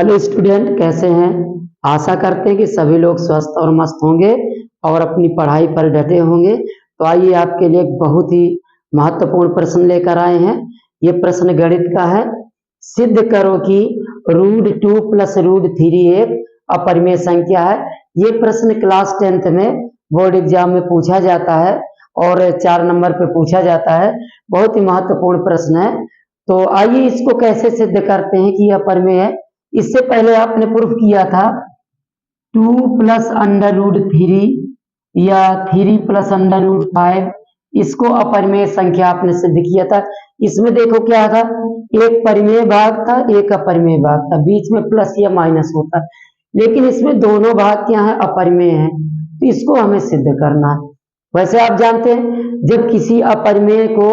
Hello student, कैसे हैं? आशा करते हैं कि सभी लोग स्वस्थ और मस्त होंगे और अपनी पढ़ाई पर डटे होंगे। तो आइए आपके लिए एक बहुत ही महत्वपूर्ण प्रश्न लेकर आए हैं। ये प्रश्न गणित का है। सिद्ध करो कि √2 + √3 एक अपरिमेय संख्या है। ये प्रश्न क्लास 10th में बोर्ड एग्जाम में पूछा जाता है और 4 नंबर पे पूछा जाता है। बहुत ही महत्वपूर्ण प्रश्न है। तो आइए इसको कैसे सिद्ध करते हैं कि यह अपरिमेय है। इससे पहले आपने प्रूफ किया था 2 + √3 या 3 + √5, इसको अपरिमेय संख्या आपने सिद्ध किया था। इसमें देखो क्या था, एक परिमेय भाग था, एक अपरिमेय भाग था, बीच में प्लस या माइनस होता, लेकिन इसमें दोनों भाग क्या है, अपरिमेय है। तो इसको हमें सिद्ध करना है। वैसे आप जानते हैं जब किसी अपरिमेय को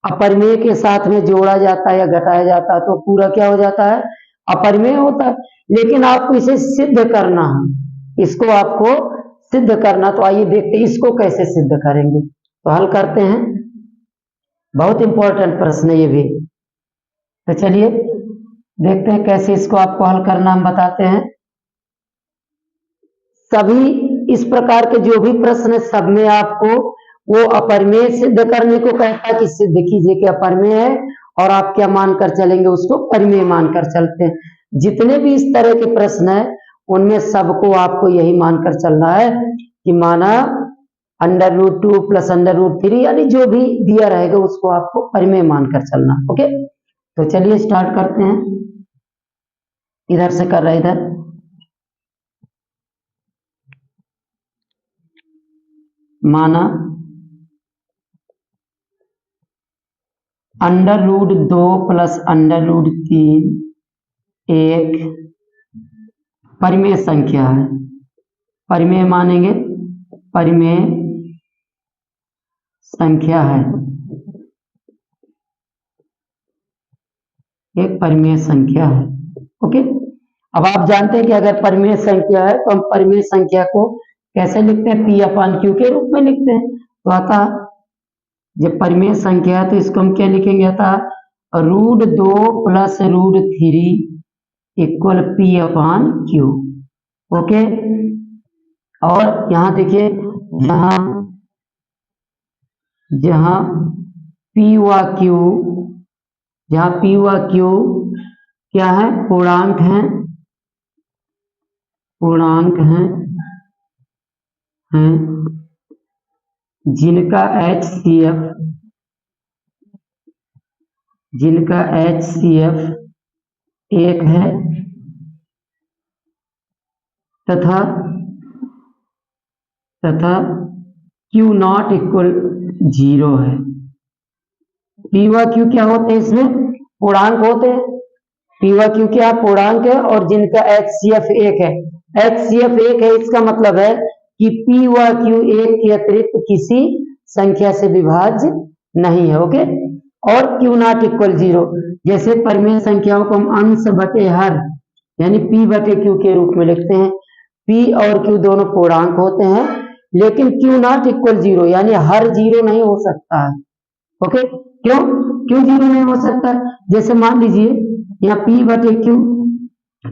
अपरिमेय के साथ में जोड़ा जाता है या घटाया जाता है तो पूरा क्या हो जाता है, अपरिमेय होता है। लेकिन आपको इसे सिद्ध करना है, इसको आपको सिद्ध करना। तो आइए देखते हैं इसको कैसे सिद्ध करेंगे। तो हल करते हैं, बहुत इंपॉर्टेंट प्रश्न है ये भी। तो चलिए देखते हैं कैसे इसको आपको हल करना हम बताते हैं। सभी इस प्रकार के जो भी प्रश्न है सब में आपको वो अपरिमेय सिद्ध करने को कहता है कि सिद्ध कीजिए कि अपरिमेय है, और आप क्या मानकर चलेंगे, उसको परिमेय मानकर चलते हैं। जितने भी इस तरह के प्रश्न है उनमें सबको आपको यही मानकर चलना है कि माना √2 + √3 यानी जो भी दिया रहेगा उसको आपको परिमेय मानकर चलना। ओके, तो चलिए स्टार्ट करते हैं। इधर से कर रहे इधर। माना √2 + √3 एक परिमेय संख्या है। परिमेय मानेंगे, परिमेय संख्या है, एक परिमेय संख्या है। ओके, अब आप जानते हैं कि अगर परिमेय संख्या है तो हम परिमेय संख्या को कैसे लिखते हैं, P/Q के रूप में लिखते हैं। तो आता जब परिमेय संख्या है तो इसको हम क्या लिखेंगे, आता √2 + √3 = P/Q। ओके, और यहां देखिए, जहां P व Q, जहां P व Q क्या है, पूर्णांक हैं, पूर्णांक हैं जिनका HCF 1 है तथा Q0 = 0 है। P व Q क्या होते हैं, इसमें पूर्णांक होते हैं। P व Q क्या पूर्णांक है और जिनका HCF 1 है। HCF 1 है, इसका मतलब है कि P व Q 1 के अतिरिक्त किसी संख्या से विभाज्य नहीं है। ओके, और Q0 = 0। जैसे परिमेय संख्याओं को हम अंश बटे हर यानी P/Q के रूप में लिखते हैं। P और Q दोनों पूर्णांक होते हैं, लेकिन Q0 = 0 यानी हर 0 नहीं हो सकता है। ओके, क्यों 0 नहीं हो सकता? जैसे मान लीजिए यहाँ P/Q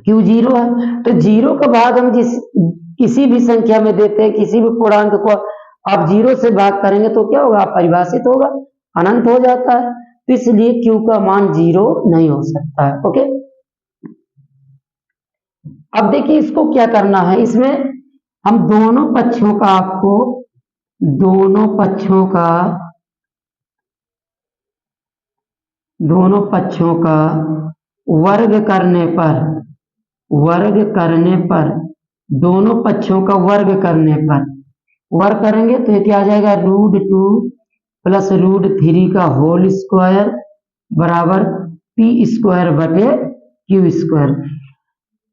Q 0 है, तो 0 का भाग हम किसी भी संख्या में देते हैं, किसी भी पूर्णांक को आप 0 से भाग करेंगे तो क्या होगा, परिभाषित होगा, अनंत हो जाता है। तो इसलिए Q का मान 0 नहीं हो सकता है। ओके, अब देखिए इसको क्या करना है। इसमें हम दोनों पक्षों का वर्ग करने पर दोनों पक्षों का वर्ग करने पर वर्ग करेंगे तो ये क्या आ जाएगा, √2 + √3 का होल स्क्वायर बराबर P²/Q²।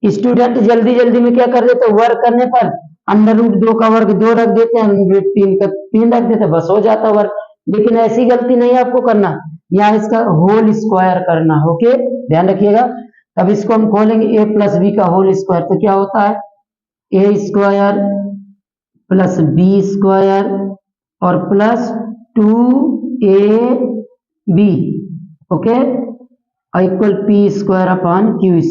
स्टूडेंट जल्दी जल्दी में क्या कर देते हैं, वर्ग करने पर √2 का वर्ग 2 रख देते हैं, √3 का 3 रख देते हैं, बस हो जाता वर्ग। लेकिन ऐसी गलती नहीं आपको करना, यहाँ इसका होल स्क्वायर करना। ओके, ध्यान रखिएगा। तब इसको हम खोलेंगे a + b का होल स्क्वायर, तो क्या होता है, a² + b² और +2ab। Okay, = P² / Q²।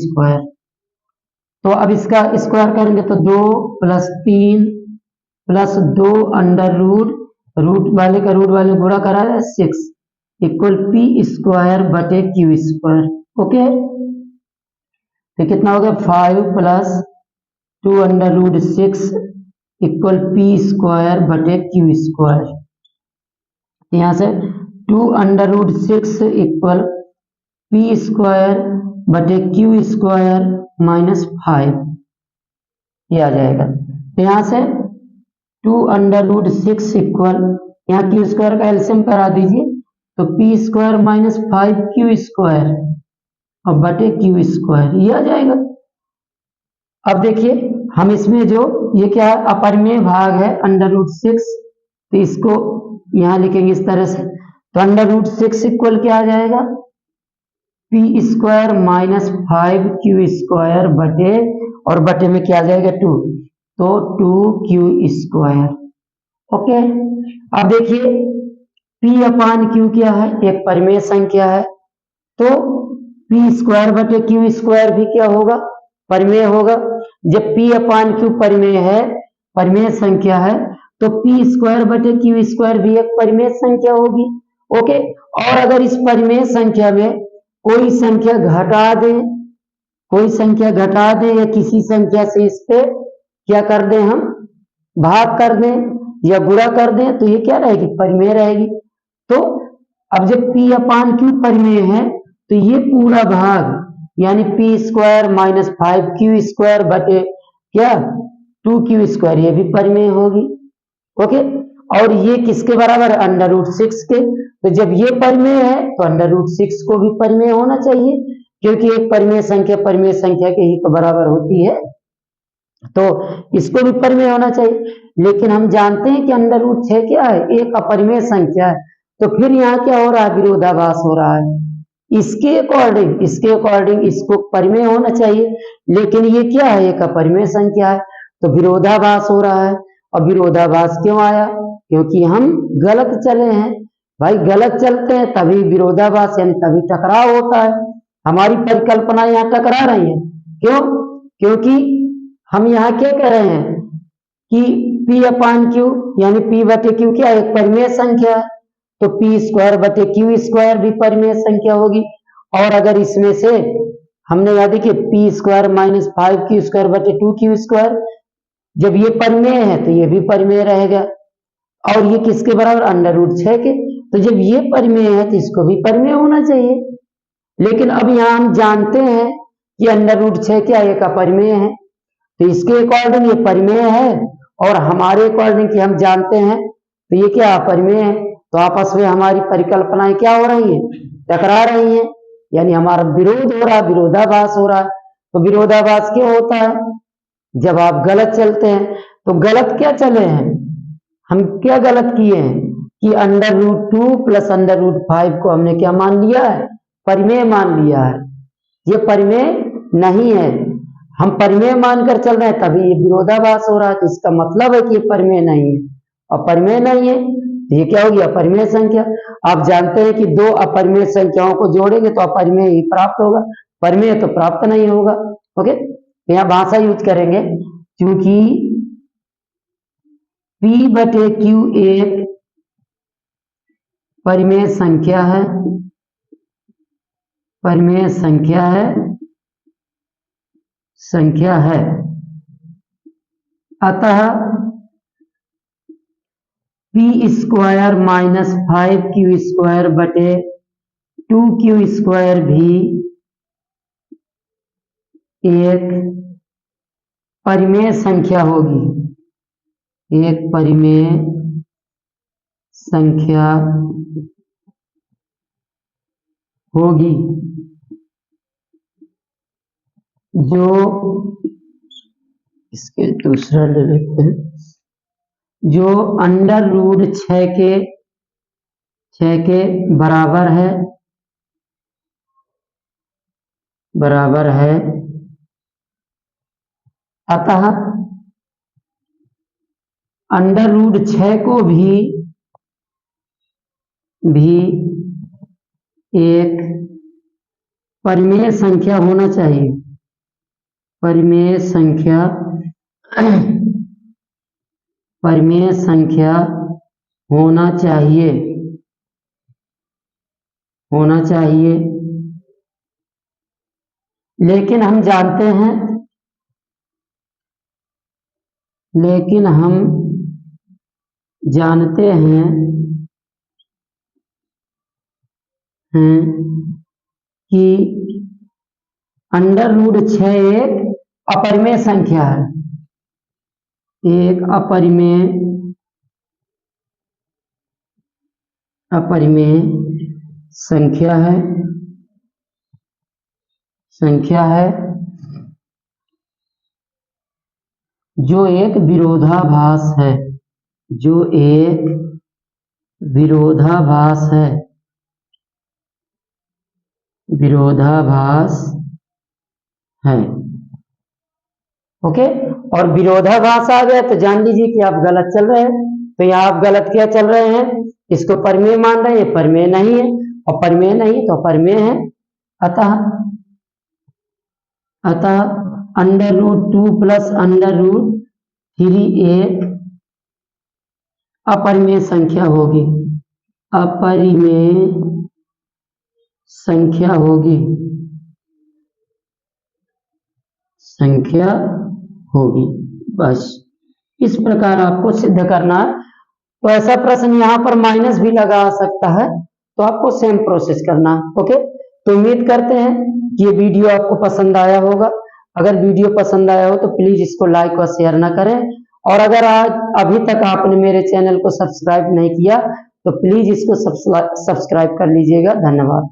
तो अब इसका स्क्वायर करेंगे तो 2 + 3 + 2 अंडर रूट, रूट वाले का रूट वाले गुणा करा है 6 इक्वल p² / q²। ओके, तो कितना हो गया 5 + 2 under root 6 equal p² / q²। यहाँ से 2 under root 6 equal p² / q² -5 ये आ जाएगा। तो यहाँ से 2 अंडर रूट 6 इक्वल, यहाँ q² का एलसीएम करा दीजिए तो p² - 5q² और बटे q² ये आ जाएगा। अब देखिए हम इसमें जो ये क्या है अपरिमेय भाग है अंडर रूट 6, तो इसको यहाँ लिखेंगे इस तरह से, तो अंडर रूट 6 इक्वल क्या आ जाएगा p² - 5q² बटे, और बटे में क्या आ जाएगा 2, तो 2q²। ओके, अब देखिए p/q क्या है, एक परिमेय संख्या है, तो p² बटे q² भी क्या होगा परिमेय होगा। जब p/q परिमेय है, परिमेय संख्या है, तो p² बटे q² भी एक परिमेय संख्या होगी। ओके, और अगर इस परिमेय संख्या में कोई संख्या घटा दें, कोई संख्या घटा दें या किसी संख्या से इस पे क्या कर दें हम भाग कर दें या गुणा कर दें, तो ये क्या रहेगी परिमेय रहेगी। तो अब जब p/q परिमेय है तो ये पूरा भाग यानी p² - 5q² बटे क्या 2q² ये भी परिमेय होगी। ओके, और ये किसके बराबर है अंडर रूट 6 के, तो जब ये परिमेय है तो अंडर रूट 6 को भी परिमेय होना चाहिए, क्योंकि एक परिमेय संख्या के ही तो बराबर होती है, तो इसको भी परिमेय होना चाहिए। लेकिन हम जानते हैं कि अंडर रूट 6 क्या है एक अपरिमेय संख्या है, तो फिर यहाँ क्या हो रहा है विरोधाभास हो रहा है। इसके अकॉर्डिंग इसको परिमेय होना चाहिए, लेकिन ये क्या है एक अपरिमेय संख्या है, तो विरोधाभास हो रहा है। और विरोधाभास क्यों आया, क्योंकि हम गलत चले हैं भाई, गलत चलते हैं तभी विरोधाभास यानी तभी टकराव होता है। हमारी परिकल्पना यहाँ टकरा रही है, क्यों, क्योंकि हम यहाँ क्या कह रहे हैं कि p/q यानी p बटे q क्या एक परिमेय संख्या है, तो p² बटे q² भी परिमेय संख्या होगी। और अगर इसमें से हमने याद देखिए p² - 5q² बटे 2q², जब ये परिमेय है तो ये भी परिमेय रहेगा, और ये किसके बराबर अंडर रूट 6 के, तो जब ये परिमेय है तो इसको भी परिमेय होना चाहिए। लेकिन अब यहाँ हम जानते हैं कि अंडर रूट 6 क्या एक अपरिमेय है, तो इसके अकॉर्डिंग ये परिमेय है, और हमारे अकॉर्डिंग कि हम जानते हैं तो ये क्या अपरिमेय है, तो आपस में हमारी परिकल्पनाएं क्या हो रही हैं टकरा रही हैं, यानी हमारा विरोध हो रहा है, विरोधाभास हो रहा है। तो विरोधाभास क्यों होता है, जब आप गलत चलते हैं। तो गलत क्या चले हैं, हम क्या गलत किए हैं कि अंडर रूट 2 + अंडर रूट 5 को हमने क्या मान लिया है परिमेय मान लिया है। ये परिमेय नहीं है, हम परिमेय मानकर चल रहे हैं तभी ये विरोधाभास हो रहा है, तो इसका मतलब है कि ये परिमेय नहीं है, और परिमेय नहीं है तो ये क्या होगी अपरिमेय संख्या। आप जानते हैं कि दो अपरिमेय संख्याओं को जोड़ेंगे तो अपरिमेय ही प्राप्त होगा, परिमेय तो प्राप्त नहीं होगा। ओके, तो यहाँ भाषा यूज करेंगे, क्योंकि p बटे q एक परिमेय संख्या है, परिमेय संख्या है, अतः p² - 5q² बटे 2q² भी एक परिमेय संख्या होगी, एक परिमेय संख्या होगी, जो इसके दूसरा ले लेते हैं, जो अंडर रूट 6 के बराबर है, अतः अंडर रूट 6 को भी एक परिमेय संख्या होना चाहिए, परिमेय संख्या होना चाहिए। लेकिन हम जानते हैं कि √6 एक अपरिमेय संख्या है, एक अपरिमेय संख्या है जो एक विरोधाभास है, विरोधाभास है। ओके, और विरोधाभास आ गया तो जान लीजिए कि आप गलत चल रहे हैं। तो यहाँ आप गलत क्या चल रहे हैं, इसको परिमेय मान रहे हैं, ये परिमेय नहीं है, और परिमेय नहीं तो परिमेय है। अतः √2 + √3 एक अपरिमेय संख्या होगी, बस इस प्रकार आपको सिद्ध करना है। तो ऐसा प्रश्न यहाँ पर माइनस भी लगा सकता है, तो आपको सेम प्रोसेस करना है। ओके, तो उम्मीद करते हैं कि ये वीडियो आपको पसंद आया होगा। अगर वीडियो पसंद आया हो तो प्लीज इसको लाइक और शेयर ना करें, और अगर आज अभी तक आपने मेरे चैनल को सब्सक्राइब नहीं किया तो प्लीज इसको सब्सक्राइब कर लीजिएगा। धन्यवाद।